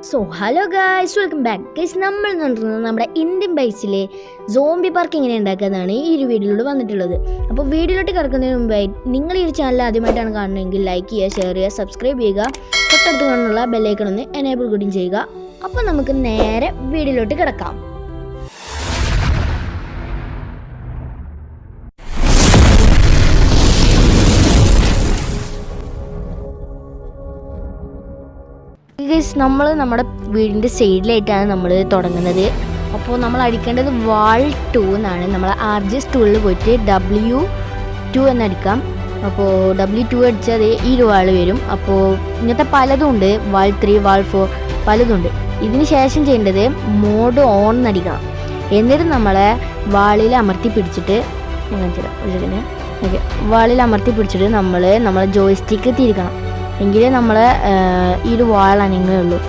So hello guys, welcome back guys. നമ്മൾ നടത്തുന്നത് നമ്മുടെ ഇന്ത്യൻ ബേസിലെ സോംബി പാർക്ക് എങ്ങനെ ഉണ്ടാക്കുന്നതാണ് ഈ ഒരു വീഡിയോയിലൂടെ വന്നിട്ടുള്ളത്. അപ്പോൾ വീഡിയോയിലോട്ട് കിടക്കുന്നതിന് മുമ്പായി നിങ്ങൾ ഈ ഒരു ചാനൽ ആദ്യമായിട്ടാണ് കാണുന്നതെങ്കിൽ ലൈക്ക് ചെയ്യുക, ഷെയർ ചെയ്യുക, സബ്സ്ക്രൈബ് ചെയ്യുക, തൊട്ടടുത്ത് കാണുന്നുള്ള ബെല്ലൈക്കൺ ഒന്ന് എനേബിൾ കൂടി ചെയ്യുക. അപ്പോൾ നമുക്ക് നേരെ വീഡിയോയിലോട്ട് കിടക്കാം. നമ്മൾ നമ്മുടെ വീടിൻ്റെ സൈഡിലായിട്ടാണ് നമ്മൾ തുടങ്ങുന്നത്. അപ്പോൾ നമ്മൾ അടിക്കേണ്ടത് വാൾ 2 എന്നാണ്. നമ്മൾ RGS ടൂളിൽ പോയിട്ട് W2 എന്നടിക്കാം. അപ്പോൾ W2 അടിച്ചാൽ ഈ ഒരു വാൾ വരും. അപ്പോൾ ഇങ്ങനത്തെ പലതും ഉണ്ട്, വാൾ 3, വാൾ 4 പലതുണ്ട്. ഇതിന് ശേഷം ചെയ്യേണ്ടത് മോഡ് ഓൺ എന്നടിക്കണം. എന്നിട്ട് നമ്മളെ വാളിൽ അമർത്തി പിടിച്ചിട്ട് വാളിൽ അമർത്തി പിടിച്ചിട്ട് നമ്മളെ ജോയ്സ്റ്റിക്ക് തിരിക്കണം. എങ്കിലേ നമ്മളെ ഈ ഒരു വാൾ അനങ്ങുകയുള്ളൂ.